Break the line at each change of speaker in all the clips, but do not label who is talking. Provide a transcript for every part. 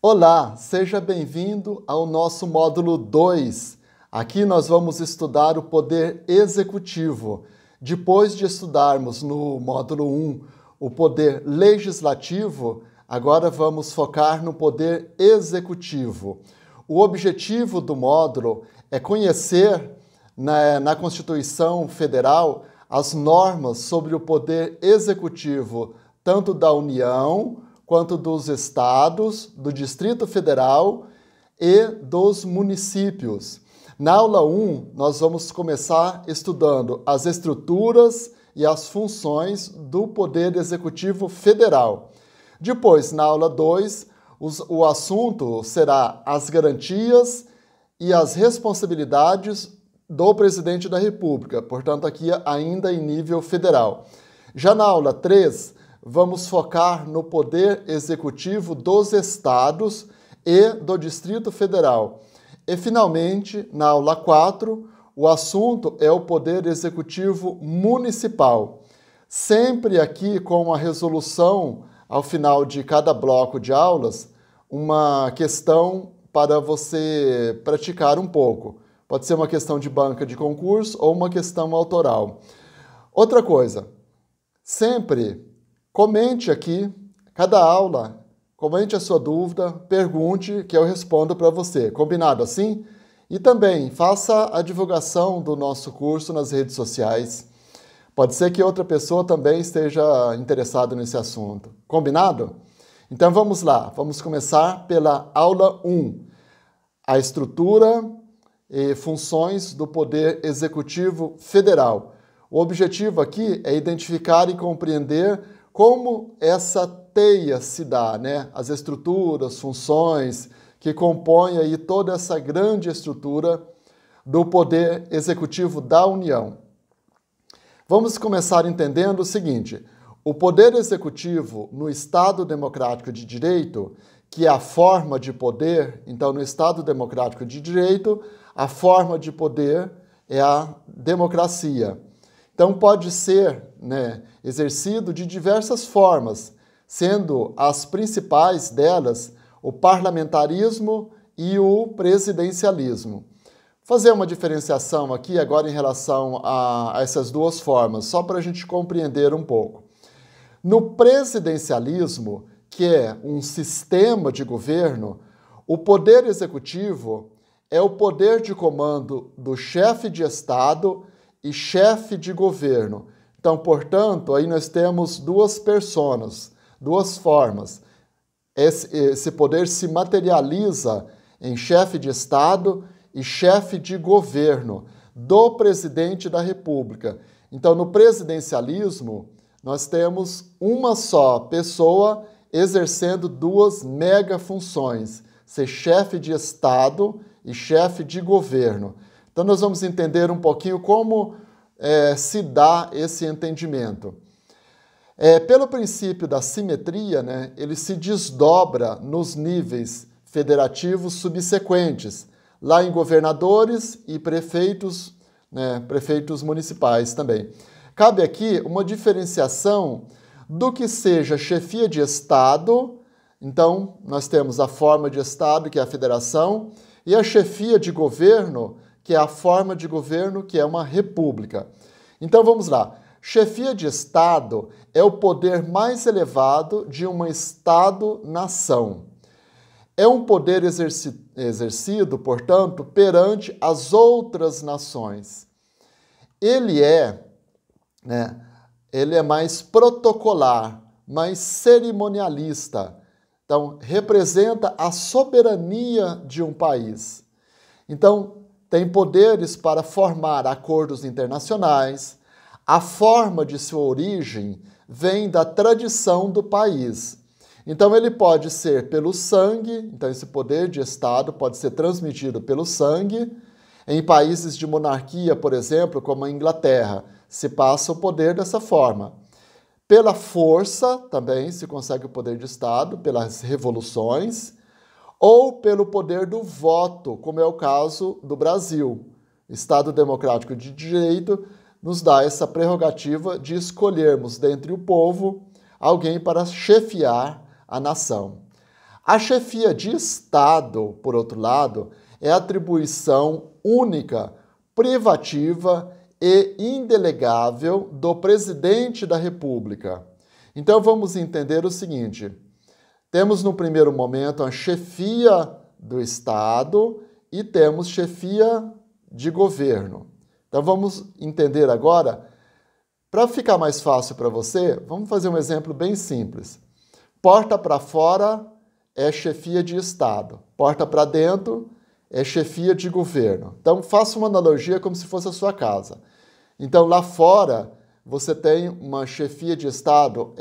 Olá, seja bem-vindo ao nosso módulo 2. Aqui nós vamos estudar o poder executivo. Depois de estudarmos no módulo 1 o poder legislativo, agora vamos focar no poder executivo. O objetivo do módulo é conhecer na Constituição Federal as normas sobre o poder executivo, tanto da União quanto dos estados, do Distrito Federal e dos municípios. Na aula 1, nós vamos começar estudando as estruturas e as funções do Poder Executivo Federal. Depois, na aula 2, o assunto será as garantias e as responsabilidades do Presidente da República, portanto, aqui ainda em nível federal. Já na aula 3, vamos focar no poder executivo dos estados e do Distrito Federal. E, finalmente, na aula 4, o assunto é o poder executivo municipal. Sempre aqui com uma resolução, ao final de cada bloco de aulas, uma questão para você praticar um pouco. Pode ser uma questão de banca de concurso ou uma questão autoral. Outra coisa, sempre comente aqui, cada aula, comente a sua dúvida, pergunte que eu respondo para você. Combinado assim? E também faça a divulgação do nosso curso nas redes sociais. Pode ser que outra pessoa também esteja interessada nesse assunto. Combinado? Então vamos lá, vamos começar pela aula 1. A estrutura e funções do Poder Executivo Federal. O objetivo aqui é identificar e compreender como essa teia se dá, né? As estruturas, funções que compõem aí toda essa grande estrutura do Poder Executivo da União. Vamos começar entendendo o seguinte: o Poder Executivo no Estado Democrático de Direito, que é a forma de poder, então no Estado Democrático de Direito, a forma de poder é a democracia. Então pode ser, exercido de diversas formas, sendo as principais delas o parlamentarismo e o presidencialismo. Vou fazer uma diferenciação aqui agora em relação a essas duas formas, só para a gente compreender um pouco. No presidencialismo, que é um sistema de governo, o poder executivo é o poder de comando do chefe de Estado e chefe de governo. Então, portanto, aí nós temos duas personas, duas formas. Esse poder se materializa em chefe de Estado e chefe de governo do presidente da República. Então, no presidencialismo, nós temos uma só pessoa exercendo duas mega funções, ser chefe de Estado e chefe de governo. Então, nós vamos entender um pouquinho como se dá esse entendimento. Pelo princípio da simetria, ele se desdobra nos níveis federativos subsequentes, lá em governadores e prefeitos, prefeitos municipais também. Cabe aqui uma diferenciação do que seja chefia de Estado. Então, nós temos a forma de Estado, que é a federação, e a chefia de governo, que é a forma de governo, que é uma república. Então, vamos lá. Chefia de Estado é o poder mais elevado de um Estado-nação. É um poder exercido, portanto, perante as outras nações. Ele é mais protocolar, mais cerimonialista. Então, representa a soberania de um país. Então, tem poderes para formar acordos internacionais. A forma de sua origem vem da tradição do país. Então, ele pode ser pelo sangue, então esse poder de Estado pode ser transmitido pelo sangue. Em países de monarquia, por exemplo, como a Inglaterra, se passa o poder dessa forma. Pela força, também se consegue o poder de Estado, pelas revoluções, ou pelo poder do voto, como é o caso do Brasil. O Estado Democrático de Direito nos dá essa prerrogativa de escolhermos dentre o povo alguém para chefiar a nação. A chefia de Estado, por outro lado, é atribuição única, privativa e indelegável do presidente da República. Então vamos entender o seguinte: temos no primeiro momento a chefia do Estado e temos chefia de governo. Então vamos entender agora, para ficar mais fácil para você, vamos fazer um exemplo bem simples. Porta para fora é chefia de Estado, porta para dentro é chefia de governo. Então faça uma analogia como se fosse a sua casa. Então lá fora você tem uma chefia de Estado,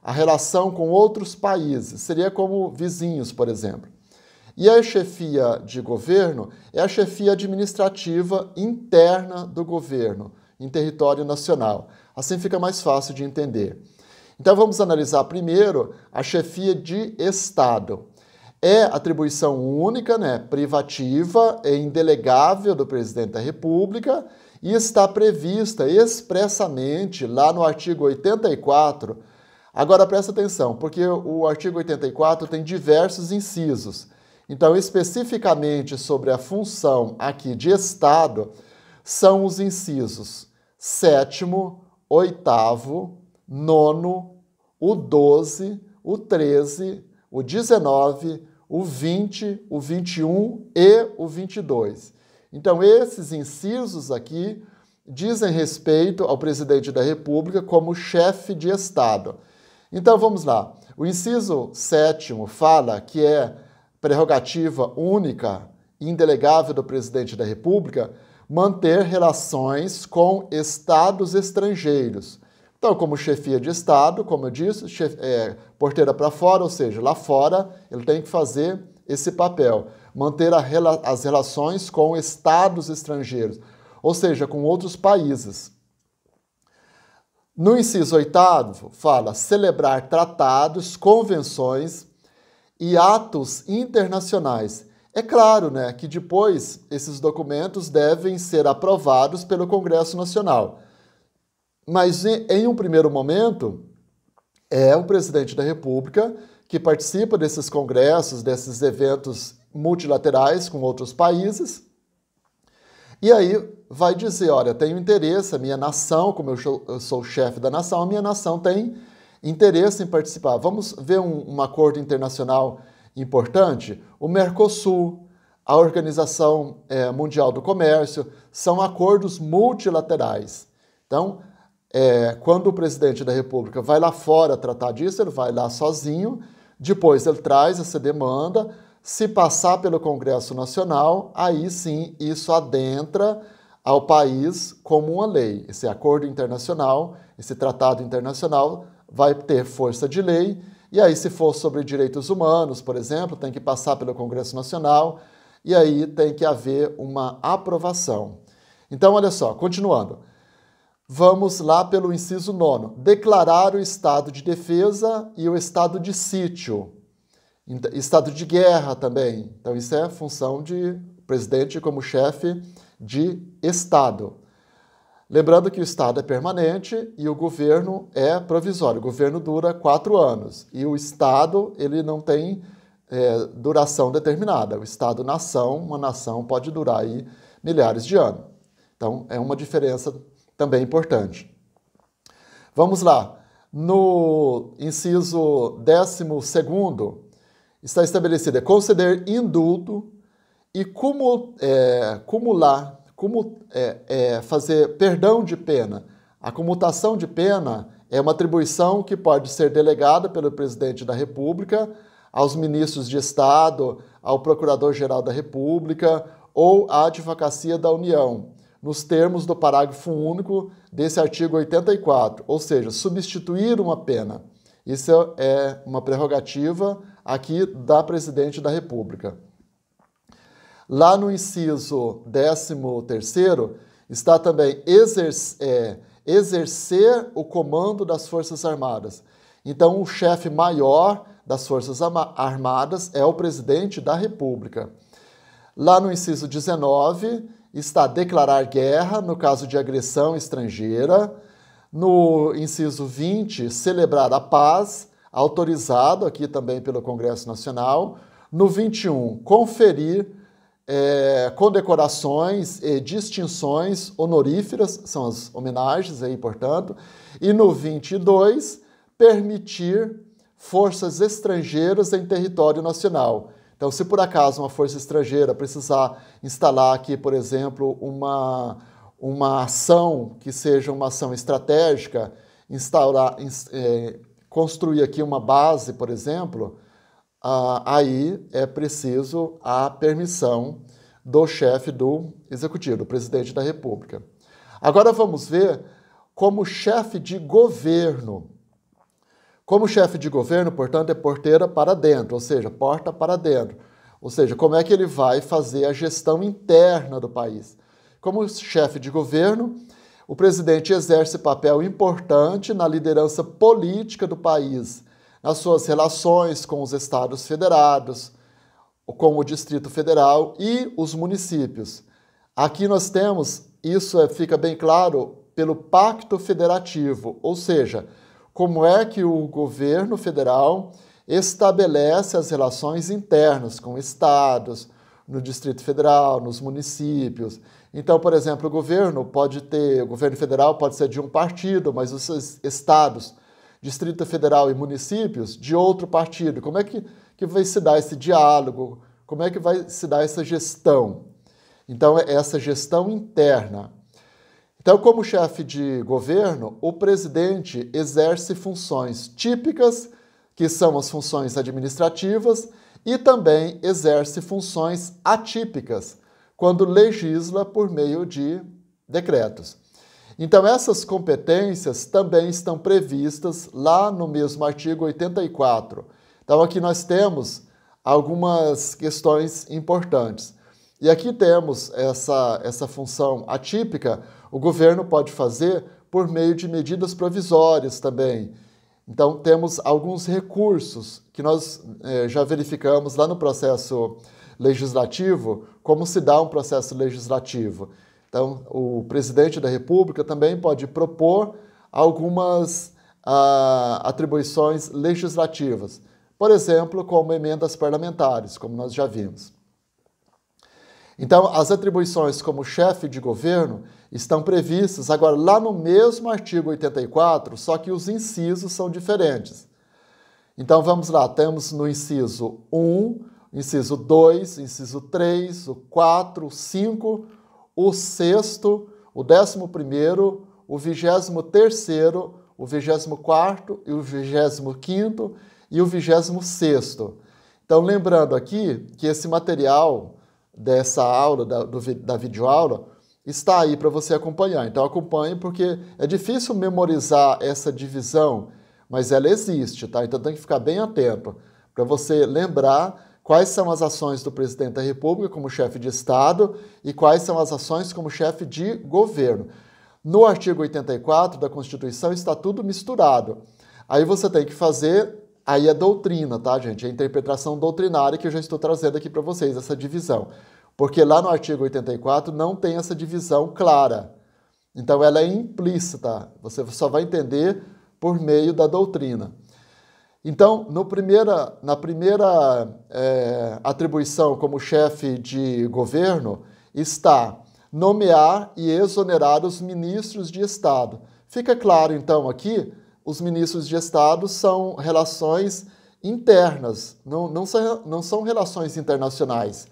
a relação com outros países, seria como vizinhos, por exemplo. E a chefia de governo é a chefia administrativa interna do governo, em território nacional. Assim fica mais fácil de entender. Então vamos analisar primeiro a chefia de Estado. É atribuição única, privativa e indelegável do presidente da República e está prevista expressamente lá no artigo 84. Agora presta atenção, porque o artigo 84 tem diversos incisos. Então, especificamente sobre a função aqui de Estado, são os incisos 7º, 8º, 9º, o 12, o 13, o 19, o 20, o 21 e o 22. Então, esses incisos aqui dizem respeito ao presidente da República como chefe de Estado. Então, vamos lá. O inciso 7º fala que é prerrogativa única e indelegável do presidente da República manter relações com estados estrangeiros. Então, como chefia de Estado, como eu disse, porteira para fora, ou seja, lá fora ele tem que fazer esse papel, manter as relações com estados estrangeiros, ou seja, com outros países. No inciso 8º, fala celebrar tratados, convenções e atos internacionais. É claro, que depois esses documentos devem ser aprovados pelo Congresso Nacional. Mas em um primeiro momento, é o presidente da República que participa desses congressos, desses eventos multilaterais com outros países, e aí vai dizer, olha, tenho interesse, a minha nação, como eu sou o chefe da nação, a minha nação tem interesse em participar. Vamos ver um acordo internacional importante? O Mercosul, a Organização Mundial do Comércio, são acordos multilaterais. Então, quando o presidente da República vai lá fora tratar disso, ele vai lá sozinho, depois ele traz essa demanda, se passar pelo Congresso Nacional, aí sim isso adentra ao país como uma lei. Esse acordo internacional, esse tratado internacional vai ter força de lei, e aí se for sobre direitos humanos, por exemplo, tem que passar pelo Congresso Nacional, e aí tem que haver uma aprovação. Então, olha só, continuando. Vamos lá pelo inciso 9º. Declarar o estado de defesa e o estado de sítio. Estado de guerra também. Então, isso é função de presidente como chefe de Estado. Lembrando que o Estado é permanente e o governo é provisório. O governo dura 4 anos. E o Estado, ele não tem duração determinada. O Estado-nação, uma nação pode durar aí milhares de anos. Então, é uma diferença também importante. Vamos lá. No inciso 12º, está estabelecido conceder indulto e fazer perdão de pena. A comutação de pena é uma atribuição que pode ser delegada pelo presidente da República aos ministros de Estado, ao Procurador-Geral da República ou à Advocacia da União, nos termos do parágrafo único desse artigo 84, ou seja, substituir uma pena. Isso é uma prerrogativa aqui da Presidente da República. Lá no inciso 13º está também exercer o comando das Forças Armadas. Então, o chefe maior das Forças Armadas é o Presidente da República. Lá no inciso 19 está declarar guerra no caso de agressão estrangeira. No inciso 20, celebrar a paz, autorizado aqui também pelo Congresso Nacional. No 21, conferir condecorações e distinções honoríferas, são as homenagens aí, portanto. E no 22, permitir forças estrangeiras em território nacional. Então, se por acaso uma força estrangeira precisar instalar aqui, por exemplo, uma ação que seja uma ação estratégica, construir aqui uma base, por exemplo, aí é preciso a permissão do chefe do Executivo, do Presidente da República. Agora vamos ver como chefe de governo. Como chefe de governo, portanto, é porteira para dentro, ou seja, porta para dentro. Ou seja, como é que ele vai fazer a gestão interna do país. Como chefe de governo, o presidente exerce papel importante na liderança política do país, nas suas relações com os estados federados, com o Distrito Federal e os municípios. Aqui nós temos, isso fica bem claro, pelo Pacto Federativo, ou seja, como é que o governo federal estabelece as relações internas com estados, no Distrito Federal, nos municípios. Então, por exemplo, o governo federal pode ser de um partido, mas os estados, Distrito Federal e municípios, de outro partido. Como é que vai se dar esse diálogo? Como é que vai se dar essa gestão? Então, é essa gestão interna. Então, como chefe de governo, o presidente exerce funções típicas, que são as funções administrativas, e também exerce funções atípicas, quando legisla por meio de decretos. Então, essas competências também estão previstas lá no mesmo artigo 84. Então, aqui nós temos algumas questões importantes. E aqui temos essa função atípica, o governo pode fazer por meio de medidas provisórias também. Então, temos alguns recursos que nós já verificamos lá no processo legislativo, como se dá um processo legislativo. Então, o presidente da República também pode propor algumas atribuições legislativas, por exemplo, como emendas parlamentares, como nós já vimos. Então, as atribuições como chefe de governo estão previstas agora lá no mesmo artigo 84, só que os incisos são diferentes. Então, vamos lá, temos no inciso 1, inciso 2, inciso 3, o 4, o 5, o 6º, o 11º, o 23º, o 24º, e o 25º e o 26º. Então, lembrando aqui que esse material dessa aula, da videoaula, está aí para você acompanhar. Então acompanhe, porque é difícil memorizar essa divisão, mas ela existe, tá? Então tem que ficar bem atento para você lembrar quais são as ações do presidente da República como chefe de Estado e quais são as ações como chefe de governo. No artigo 84 da Constituição está tudo misturado. Aí você tem que fazer, aí a doutrina, tá, gente? A interpretação doutrinária que eu já estou trazendo aqui para vocês, essa divisão. Porque lá no artigo 84 não tem essa divisão clara. Então ela é implícita, você só vai entender por meio da doutrina. Então, na primeira atribuição como chefe de governo está nomear e exonerar os ministros de Estado. Fica claro, então, aqui, os ministros de Estado são relações internas, não são relações internacionais.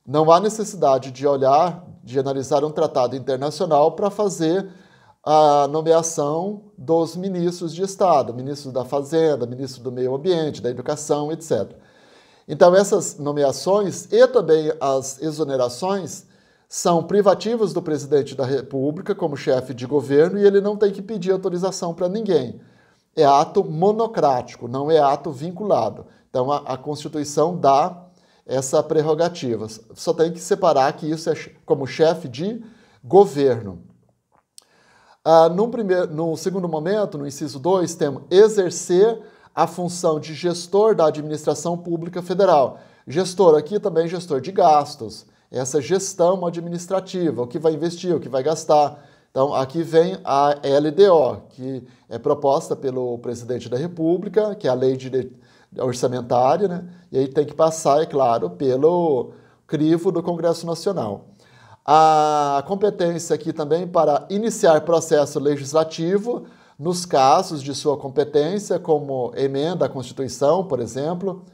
Não há necessidade de analisar um tratado internacional para fazer a nomeação dos ministros de Estado, ministro da Fazenda, ministro do Meio Ambiente, da Educação, etc. Então, essas nomeações e também as exonerações são privativas do presidente da República como chefe de governo e ele não tem que pedir autorização para ninguém. É ato monocrático, não é ato vinculado. Então, a Constituição dá essa prerrogativa. Só tem que separar que isso é como chefe de governo. No segundo momento, no inciso 2, temos exercer a função de gestor da administração pública federal. Gestor aqui também gestor de gastos. Essa gestão administrativa, o que vai investir, o que vai gastar. Então, aqui vem a LDO, que é proposta pelo presidente da República, que é a lei orçamentária, né? E aí tem que passar, é claro, pelo crivo do Congresso Nacional. A competência aqui também para iniciar processo legislativo nos casos de sua competência, como emenda à Constituição, por exemplo.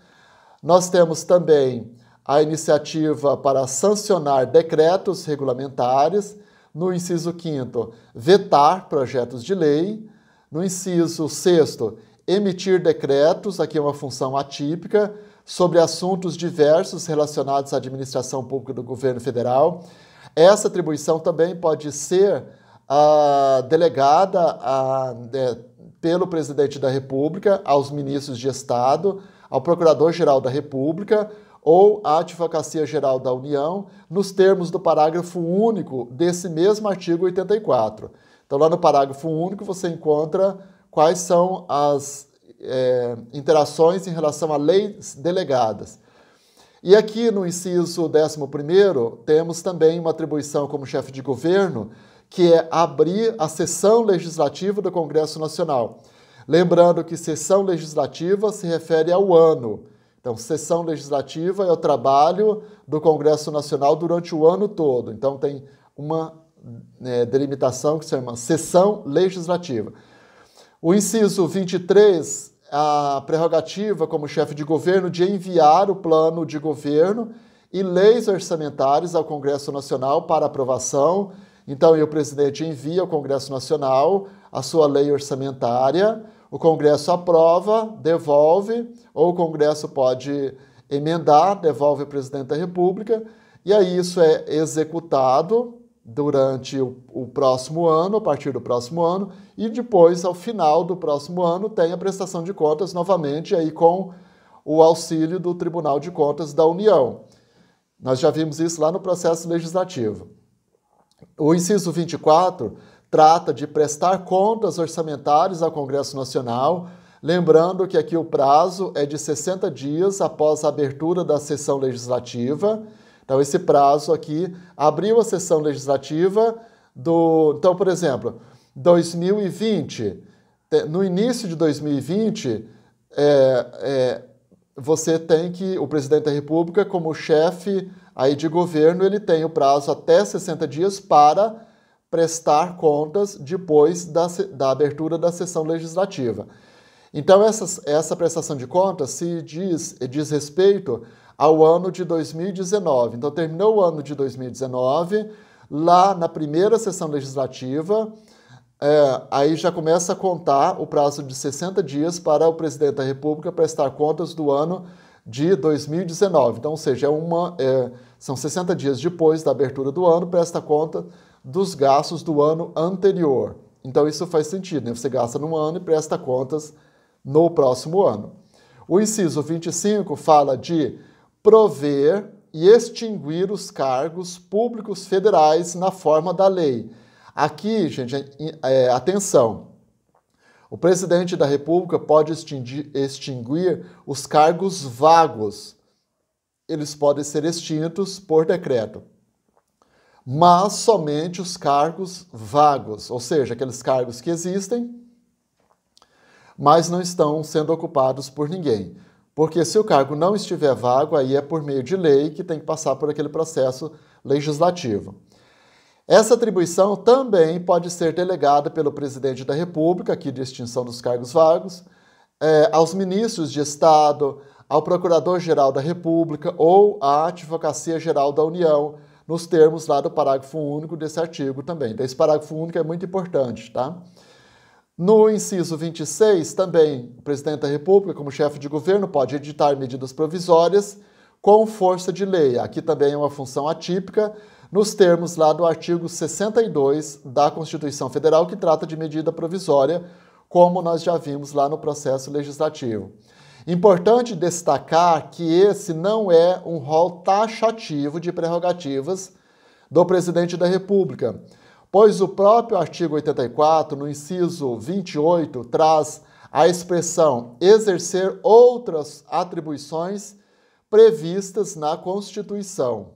Nós temos também a iniciativa para sancionar decretos regulamentares. No inciso 5º, vetar projetos de lei. No inciso 6º, emitir decretos, aqui é uma função atípica, sobre assuntos diversos relacionados à administração pública do governo federal. Essa atribuição também pode ser delegada pelo presidente da República aos ministros de Estado, ao Procurador-Geral da República ou à Advocacia Geral da União, nos termos do parágrafo único desse mesmo artigo 84. Então, lá no parágrafo único, você encontra quais são as interações em relação a leis delegadas. E aqui no inciso 11º, temos também uma atribuição como chefe de governo, que é abrir a sessão legislativa do Congresso Nacional. Lembrando que sessão legislativa se refere ao ano. Então, sessão legislativa é o trabalho do Congresso Nacional durante o ano todo. Então, tem uma delimitação que se chama sessão legislativa. O inciso 23, a prerrogativa como chefe de governo de enviar o plano de governo e leis orçamentárias ao Congresso Nacional para aprovação. Então, o presidente envia ao Congresso Nacional a sua lei orçamentária, o Congresso aprova, devolve, ou o Congresso pode emendar, devolve ao presidente da República, e aí isso é executado durante o próximo ano, a partir do próximo ano, e depois, ao final do próximo ano, tem a prestação de contas novamente, aí com o auxílio do Tribunal de Contas da União. Nós já vimos isso lá no processo legislativo. O inciso 24 trata de prestar contas orçamentárias ao Congresso Nacional, lembrando que aqui o prazo é de 60 dias após a abertura da sessão legislativa. Então, esse prazo aqui abriu a sessão legislativa Então, por exemplo, 2020, no início de 2020, você tem que, o presidente da República, como chefe aí de governo, ele tem o prazo até 60 dias para prestar contas depois da abertura da sessão legislativa. Então, essa prestação de contas se diz respeito ao ano de 2019. Então, terminou o ano de 2019, lá na primeira sessão legislativa, aí já começa a contar o prazo de 60 dias para o presidente da República prestar contas do ano de 2019. Então, ou seja, são 60 dias depois da abertura do ano, presta conta dos gastos do ano anterior. Então, isso faz sentido, né? Você gasta num ano e presta contas no próximo ano. O inciso 25 fala de prover e extinguir os cargos públicos federais na forma da lei. Aqui, gente, atenção, o presidente da República pode extinguir os cargos vagos. Eles podem ser extintos por decreto, mas somente os cargos vagos, ou seja, aqueles cargos que existem, mas não estão sendo ocupados por ninguém. Porque se o cargo não estiver vago, aí é por meio de lei que tem que passar por aquele processo legislativo. Essa atribuição também pode ser delegada pelo presidente da República, aqui de extinção dos cargos vagos, aos ministros de Estado, ao Procurador-Geral da República ou à Advocacia Geral da União, nos termos lá do parágrafo único desse artigo também. Então, esse parágrafo único é muito importante, tá? No inciso 26, também, o presidente da República, como chefe de governo, pode editar medidas provisórias com força de lei. Aqui também é uma função atípica, nos termos lá do artigo 62 da Constituição Federal, que trata de medida provisória, como nós já vimos lá no processo legislativo. Importante destacar que esse não é um rol taxativo de prerrogativas do presidente da República, pois o próprio artigo 84, no inciso 28, traz a expressão exercer outras atribuições previstas na Constituição.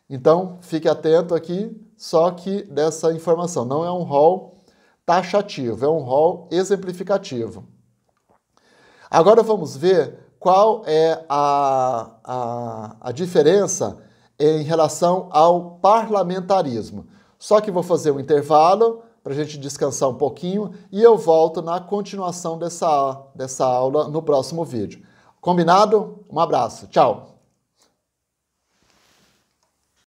Então, fique atento aqui, só que dessa informação. Não é um rol taxativo, é um rol exemplificativo. Agora vamos ver qual é a diferença em relação ao parlamentarismo. Só que vou fazer um intervalo para a gente descansar um pouquinho e eu volto na continuação dessa aula no próximo vídeo. Combinado? Um abraço, tchau!